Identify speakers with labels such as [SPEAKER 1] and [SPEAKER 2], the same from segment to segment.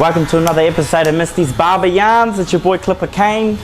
[SPEAKER 1] Welcome to another episode of Mistys Barber Yarns. It's your boy CLIPPERKAYNE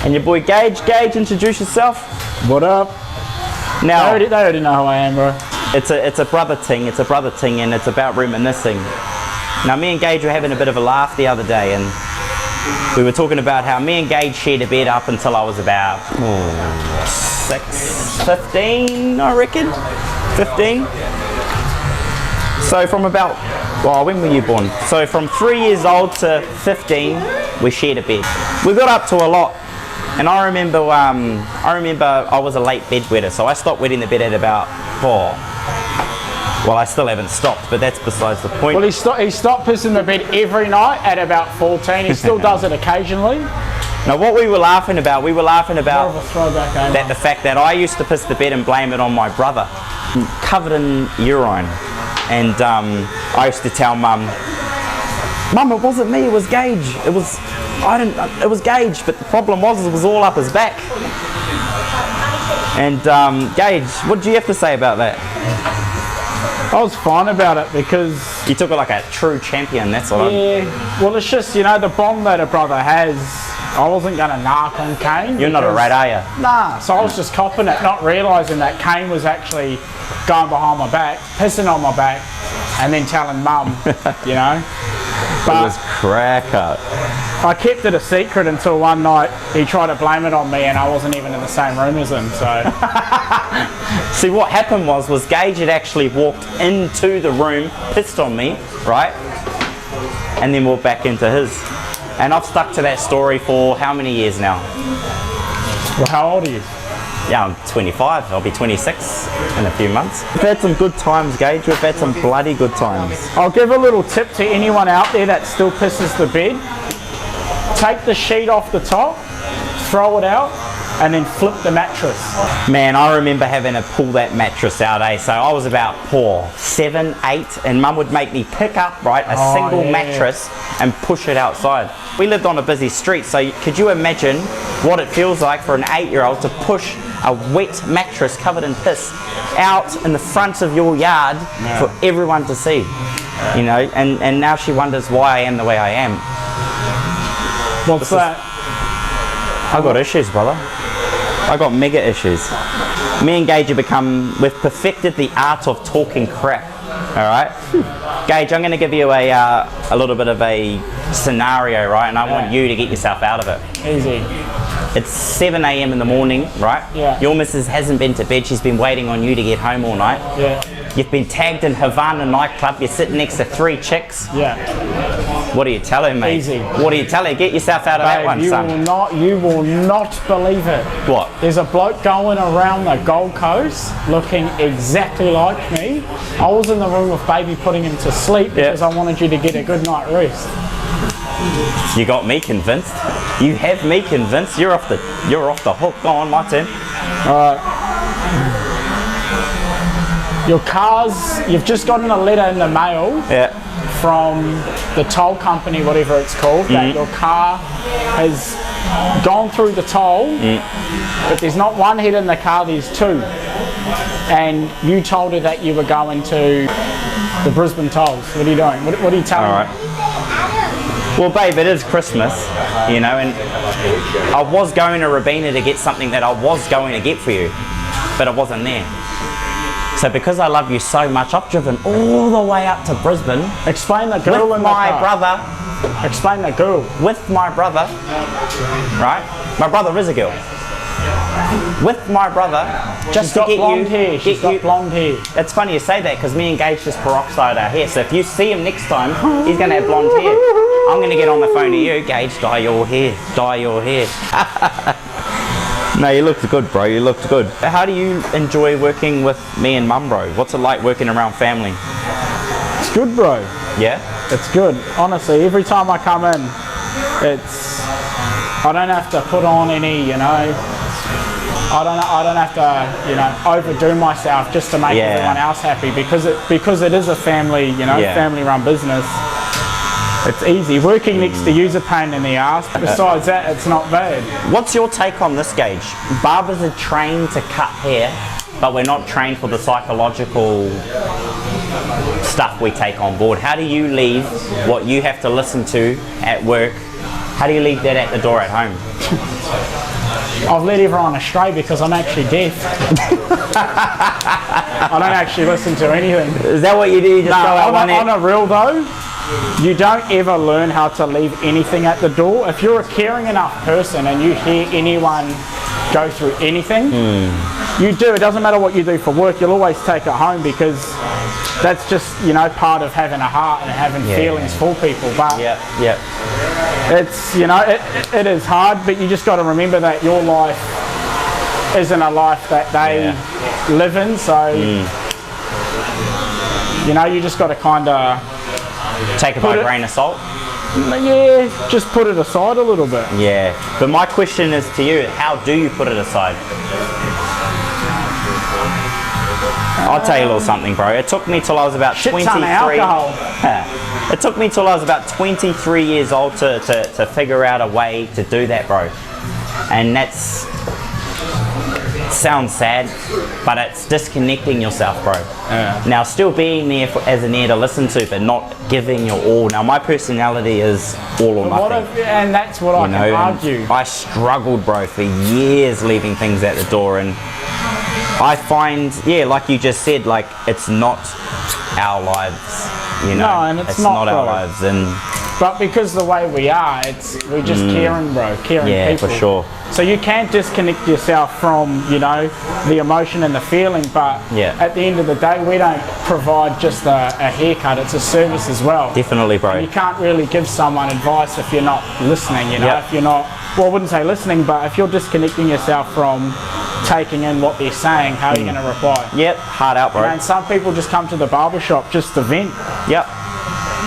[SPEAKER 1] and your boy Gaje. Gaje, introduce yourself.
[SPEAKER 2] What up?
[SPEAKER 1] Now,
[SPEAKER 2] they already know who I am, bro.
[SPEAKER 1] It's a brother ting, and it's about reminiscing. Now, me and Gaje were having a bit of a laugh the other day, and we were talking about how me and Gaje shared a bed up until I was about 15, I reckon. 15. So from about, well, when were you born? So from 3 years old to 15, we shared a bed. We got up to a lot, and I remember I was a late bedwetter, so I stopped wetting the bed at about 4. Well, I still haven't stopped, but that's besides the point.
[SPEAKER 2] Well, he stopped pissing the bed every night at about 14. He still does it occasionally.
[SPEAKER 1] Now, what we were laughing about,
[SPEAKER 2] More of a throwback,
[SPEAKER 1] that the fact that I used to piss the bed and blame it on my brother, covered in urine. And I used to tell Mum, it wasn't me, it was Gaje. It was Gaje, but the problem was it was all up his back. And Gaje, what did you have to say about that?
[SPEAKER 2] I was fine about it because...
[SPEAKER 1] You took it like a true champion, that's what
[SPEAKER 2] well, it's just, you know, the bond that a brother has, I wasn't going to narc on Kane.
[SPEAKER 1] You're not a rat, are you?
[SPEAKER 2] Nah, so I was just copping it, not realising that Kane was actually going behind my back, pissing on my back, and then telling Mum, you know. But
[SPEAKER 1] it was cracker.
[SPEAKER 2] I kept it a secret until one night he tried to blame it on me and I wasn't even in the same room as him, so...
[SPEAKER 1] See, what happened was Gaje had actually walked into the room, pissed on me, right? And then walked back into his. And I've stuck to that story for how many years now?
[SPEAKER 2] Well, how old are you?
[SPEAKER 1] Yeah, I'm 25. I'll be 26 in a few months. We've had some good times, Gaje. We've had some bloody good times.
[SPEAKER 2] I'll give a little tip to anyone out there that still pisses the bed. Take the sheet off the top, throw it out, and then flip the mattress.
[SPEAKER 1] Man, I remember having to pull that mattress out, So I was about 7, 8, and Mum would make me pick up, right, a single mattress and push it outside. We lived on a busy street, so could you imagine what it feels like for an 8-year-old to push a wet mattress covered in piss out in the front of your yard for everyone to see? You know, and now she wonders why I am the way I am.
[SPEAKER 2] What's that?
[SPEAKER 1] I got issues, brother. I got mega issues. Me and Gaje we've perfected the art of talking crap. All right, Gaje, I'm going to give you a little bit of a scenario, right? And I want you to get yourself out of it.
[SPEAKER 2] Easy.
[SPEAKER 1] It's 7 a.m. in the morning, right?
[SPEAKER 2] Yeah.
[SPEAKER 1] Your missus hasn't been to bed. She's been waiting on you to get home all night.
[SPEAKER 2] Yeah.
[SPEAKER 1] You've been tagged in Havana nightclub. You're sitting next to 3 chicks.
[SPEAKER 2] Yeah.
[SPEAKER 1] What are you telling me?
[SPEAKER 2] Easy.
[SPEAKER 1] What are you telling? Get yourself out of that one, son.
[SPEAKER 2] You will not believe it.
[SPEAKER 1] What?
[SPEAKER 2] There's a bloke going around the Gold Coast looking exactly like me. I was in the room with baby putting him to sleep because I wanted you to get a good night rest.
[SPEAKER 1] You got me convinced. You have me convinced. You're off the hook. Go on, my turn.
[SPEAKER 2] Alright. Your car's, you've just gotten a letter in the mail from the toll company, whatever it's called, that your car has gone through the toll, but there's not one head in the car, there's 2. And you told her that you were going to the Brisbane tolls. What are you doing? What are you telling me?
[SPEAKER 1] Well, babe, it is Christmas, you know, and I was going to Robina to get something that I was going to get for you, but it wasn't there. So because I love you so much, I've driven all the way up to Brisbane.
[SPEAKER 2] Explain the girl
[SPEAKER 1] with
[SPEAKER 2] in the
[SPEAKER 1] my
[SPEAKER 2] car.
[SPEAKER 1] brother.
[SPEAKER 2] Explain the girl.
[SPEAKER 1] With my brother, right? My brother is a girl. With my brother, just to get you.
[SPEAKER 2] She's got blonde hair.
[SPEAKER 1] It's funny you say that because me and Gaje just peroxide our hair. So if you see him next time, he's going to have blonde hair. I'm going to get on the phone to you, Gaje, dye your hair. Dye your hair. No, you looked good, bro. You looked good. How do you enjoy working with me and Mum, bro? What's it like working around family?
[SPEAKER 2] It's good, bro.
[SPEAKER 1] Yeah?
[SPEAKER 2] It's good. Honestly, every time I come in, I don't have to put on any, you know, I don't have to, you know, overdo myself just to make everyone else happy because it is a family, you know, family-run business. It's easy. Working next to you's a pain in the ass. Besides that, it's not bad.
[SPEAKER 1] What's your take on this, Gaje? Barbers are trained to cut hair, but we're not trained for the psychological stuff we take on board. How do you leave what you have to listen to at work? How do you leave that at the door at home?
[SPEAKER 2] I've led everyone astray because I'm actually deaf. I don't actually listen to anything.
[SPEAKER 1] Is that what you do? You just go out
[SPEAKER 2] on a real though, you don't ever learn how to leave anything at the door. If you're a caring enough person and you hear anyone go through anything, you do. It doesn't matter what you do for work, you'll always take it home because that's just, you know, part of having a heart and having feelings for people. But it's, you know, it is hard, but you just got to remember that your life isn't a life that they live in, so you know, you just got to kind of
[SPEAKER 1] take it by a grain of salt.
[SPEAKER 2] Yeah, just put it aside a little bit.
[SPEAKER 1] Yeah, but my question is to you, how do you put it aside? I'll tell you a little something, bro. It took me till I was about 23. It took me till I was about 23 years old to figure out a way to do that, bro. And that's sounds sad, but it's disconnecting yourself, bro. Now, still being there as an ear to listen to, but not giving your all. Now, my personality is all or nothing.
[SPEAKER 2] And that's what I can argue.
[SPEAKER 1] I struggled, bro, for years leaving things at the door, and I find, like you just said, like it's not our lives, you know.
[SPEAKER 2] No, and it's not
[SPEAKER 1] our lives,
[SPEAKER 2] but because the way we are, we're just caring, bro, caring people.
[SPEAKER 1] Yeah, for sure.
[SPEAKER 2] So you can't disconnect yourself from, you know, the emotion and the feeling, but at the end of the day, we don't provide just a haircut, it's a service as well.
[SPEAKER 1] Definitely, bro.
[SPEAKER 2] And you can't really give someone advice if you're not listening, you know, if you're not, well, I wouldn't say listening, but if you're disconnecting yourself from taking in what they're saying, how are you going to reply?
[SPEAKER 1] Hard out, bro.
[SPEAKER 2] And some people just come to the barbershop just to vent.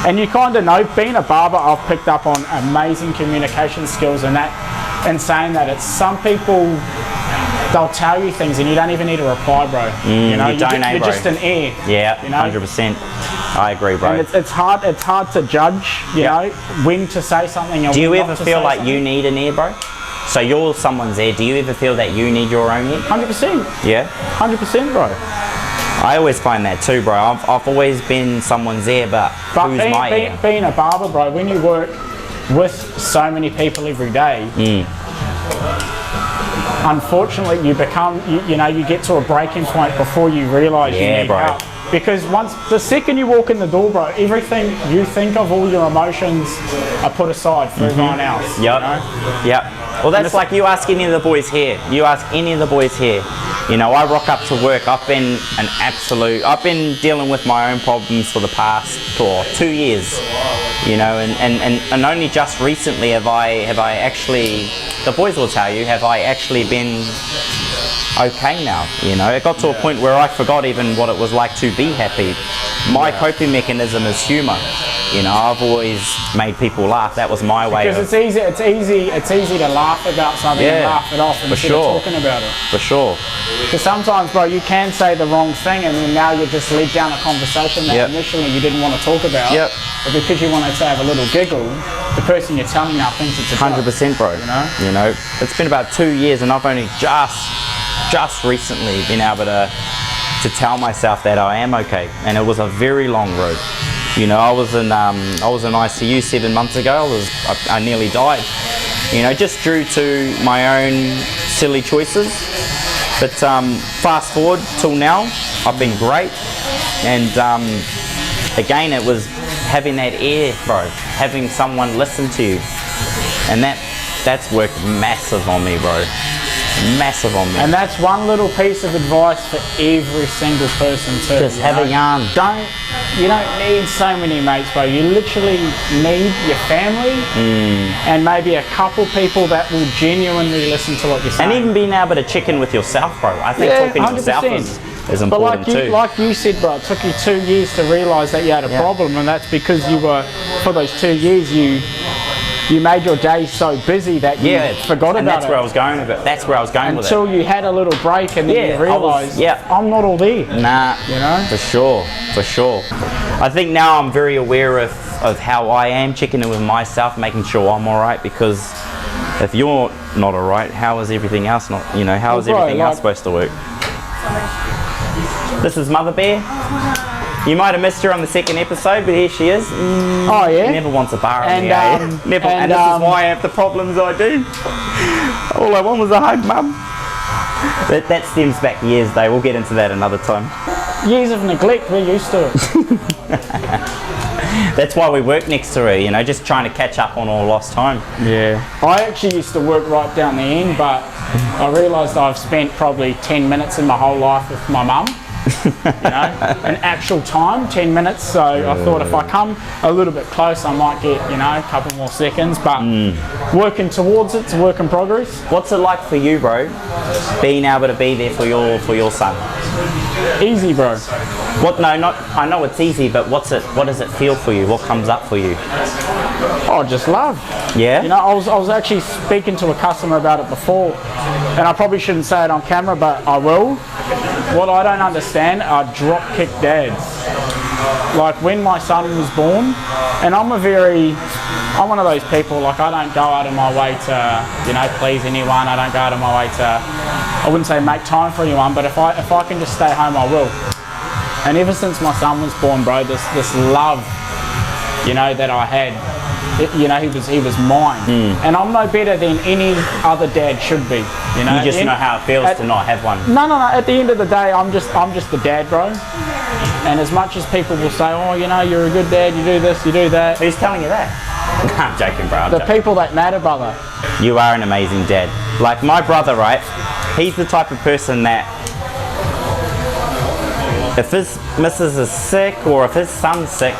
[SPEAKER 2] And you kind of know, being a barber, I've picked up on amazing communication skills and that, and saying that it's some people, they'll tell you things and you don't even need a reply, bro. You know, you're just an ear.
[SPEAKER 1] Yeah,
[SPEAKER 2] you know?
[SPEAKER 1] 100%. I agree, bro.
[SPEAKER 2] And it's hard to judge, you know, when to say something.
[SPEAKER 1] Do you ever feel like you need an ear, bro? So you're someone's ear. Do you ever feel that you need your own ear?
[SPEAKER 2] 100%.
[SPEAKER 1] Yeah?
[SPEAKER 2] 100%, bro.
[SPEAKER 1] I always find that too, bro. I've always been someone's ear, but who's my ear?
[SPEAKER 2] Being a barber, bro, when you work with so many people every day, unfortunately you become, you know, you get to a breaking point before you realise you need help. Because the second you walk in the door, bro, everything you think of, all your emotions are put aside for everyone else. You know? Well, that's like you ask any of the boys here. You ask any of the boys here. You know, I rock up to work. I've been dealing with my own problems for the past 2 years. You know, and only just recently have I actually, the boys will tell you, have I actually been okay now. You know, it got to a point where I forgot even what it was like to be happy. My coping mechanism is humour. You know, I've always made people laugh. That was my way. Because it's easy to laugh about something and laugh it off instead of talking about it.
[SPEAKER 1] For sure.
[SPEAKER 2] Because sometimes, bro, you can say the wrong thing and then now you're just led down a conversation that initially you didn't want to talk about. But because you wanted to have a little giggle, the person you're telling now thinks it's a
[SPEAKER 1] 100%, bro. You know, it's been about 2 years and I've only just recently been able to tell myself that I am okay, and it was a very long road. You know, I was in ICU 7 months ago. I nearly died. You know, just due to my own silly choices. But fast forward till now, I've been great. And again, it was having that ear, bro, having someone listen to you, and that's worked massive on me, bro. Massive on me.
[SPEAKER 2] And that's one little piece of advice for every single person too.
[SPEAKER 1] Just have a yarn.
[SPEAKER 2] You don't need so many mates, bro. You literally need your family and maybe a couple people that will genuinely listen to what you're saying.
[SPEAKER 1] And even being able to check in with yourself, bro. I think talking to yourself is important too.
[SPEAKER 2] Like you said, bro, it took you 2 years to realise that you had a problem, and that's because you were, for those 2 years, you made your day so busy that you forgot about it.
[SPEAKER 1] And that's where I was going with it. That's where I was going with it.
[SPEAKER 2] Until you had a little break and then you realised, I'm not all there.
[SPEAKER 1] Nah,
[SPEAKER 2] you know?
[SPEAKER 1] For sure. I think now I'm very aware of how I am, checking in with myself, making sure I'm alright, because if you're not alright, how is everything else not, you know, how is everything else supposed to work? This is Mother Bear. You might have missed her on the second episode, but here she is.
[SPEAKER 2] Oh yeah.
[SPEAKER 1] Never wants a bar on
[SPEAKER 2] And,
[SPEAKER 1] me, eh? Never. And this is why I have the problems I do. All I want was a hug, Mum. But that stems back years, though. We'll get into that another time.
[SPEAKER 2] Years of neglect, we're used to it.
[SPEAKER 1] That's why we work next to her, you know, just trying to catch up on all lost time.
[SPEAKER 2] Yeah. I actually used to work right down the end, but I realised I've spent probably 10 minutes in my whole life with my mum. You know, an actual time, 10 minutes. So I thought if I come a little bit close, I might get, you know, a couple more seconds. But working towards it's a work in progress.
[SPEAKER 1] What's it like for you, bro, being able to be there for your son?
[SPEAKER 2] Easy, bro.
[SPEAKER 1] What? No, not. I know it's easy, but what does it feel for you? What comes up for you?
[SPEAKER 2] Oh, just love.
[SPEAKER 1] Yeah.
[SPEAKER 2] You know, I was actually speaking to a customer about it before, and I probably shouldn't say it on camera, but I will. What I don't understand are drop-kick dads. Like when my son was born, and I'm one of those people, like I don't go out of my way to, you know, please anyone. I don't go out of my way to, I wouldn't say make time for anyone, but if I can just stay home, I will. And ever since my son was born, bro, this love, you know, that I had, you know, he was mine. And I'm no better than any other dad should be. You know,
[SPEAKER 1] you just know how it feels to not have one.
[SPEAKER 2] No. At the end of the day, I'm just the dad, bro. And as much as people will say, oh, you know, you're a good dad, you do this, you do that.
[SPEAKER 1] Who's telling you that? I'm joking, bro.
[SPEAKER 2] The people that matter, brother.
[SPEAKER 1] You are an amazing dad. Like my brother, right? He's the type of person that if his missus is sick or if his son's sick,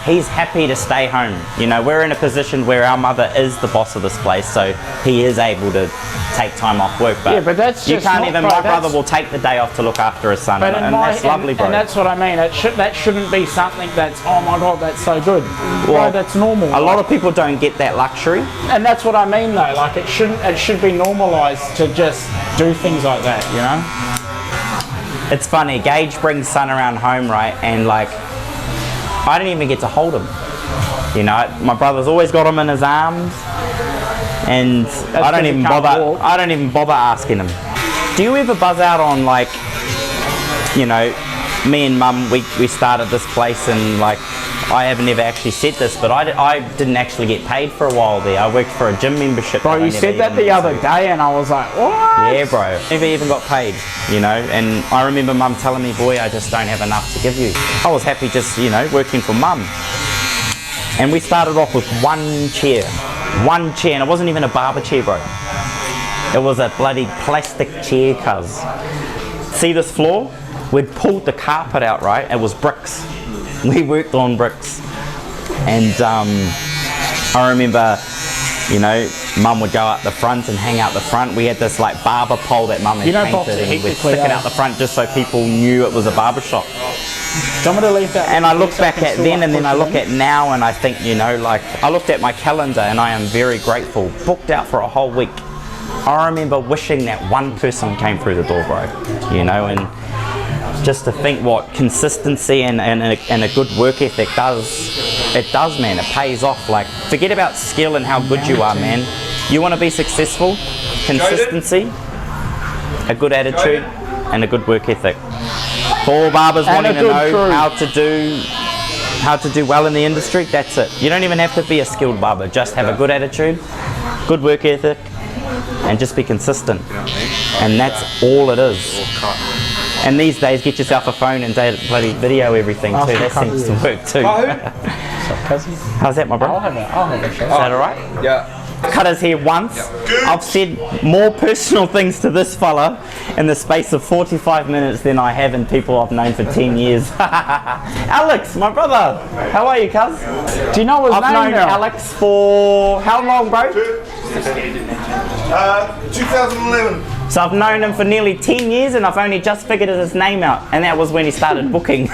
[SPEAKER 1] he's happy to stay home. You know, we're in a position where our mother is the boss of this place, so he is able to take time off work. But
[SPEAKER 2] yeah, but that's
[SPEAKER 1] you
[SPEAKER 2] just
[SPEAKER 1] can't
[SPEAKER 2] not,
[SPEAKER 1] even.
[SPEAKER 2] bro,
[SPEAKER 1] My brother will take the day off to look after his son,
[SPEAKER 2] but
[SPEAKER 1] and that's lovely, bro.
[SPEAKER 2] And that's what I mean. That shouldn't be something that's, oh my god, that's so good. Well, bro, that's normal.
[SPEAKER 1] A lot of people don't get that luxury,
[SPEAKER 2] and that's what I mean, though. Like it should be normalised to just do things like that, you know.
[SPEAKER 1] It's funny, Gaje brings son around home, right, and like, I didn't even get to hold him. You know, my brother's always got him in his arms, and I don't even bother asking him. Do you ever buzz out on, like, you know, me and Mum, we started this place, and like, I haven't ever actually said this, but I didn't actually get paid for a while there. I worked for a gym membership.
[SPEAKER 2] Bro, you said that the other day and I was like, what?
[SPEAKER 1] Yeah, bro. Never even got paid, you know, and I remember Mum telling me, boy, I just don't have enough to give you. I was happy just, you know, working for Mum. And we started off with one chair, and it wasn't even a barber chair, bro. It was a bloody plastic chair, cuz. See this floor? We'd pulled the carpet out, right? It was bricks. We worked on bricks, and I remember, you know, Mum would go out the front and hang out the front. We had this like barber pole that Mum had painted, and we'd stick it out the front just so people knew it was a barber shop. And I look back at then, and then I look at now, and I think, you know, like I looked at my calendar, and I am very grateful. Booked out for a whole week. I remember wishing that one person came through the door, bro. You know, and just to think what consistency and a good work ethic does. It does, man. It pays off. Like, forget about skill and how good you are, man. You want to be successful? Consistency, a good attitude, and a good work ethic. For all barbers wanting to know how to do well in the industry, that's it. You don't even have to be a skilled barber. Just have a good attitude, good work ethic, and just be consistent. And that's all it is. And these days, get yourself a phone and bloody video everything too. That seems to work too. How's that, my bro?
[SPEAKER 2] I'll have a shot.
[SPEAKER 1] Is that alright?
[SPEAKER 3] Yeah.
[SPEAKER 1] Cut his hair once. I've said more personal things to this fella in the space of 45 minutes than I have in people I've known for 10 years. Alex, my brother. How are you, cuz?
[SPEAKER 2] Do you know his name?
[SPEAKER 1] I've known Alex for how long, bro?
[SPEAKER 3] 2011.
[SPEAKER 1] So I've known him for nearly 10 years, and I've only just figured his name out, and that was when he started booking.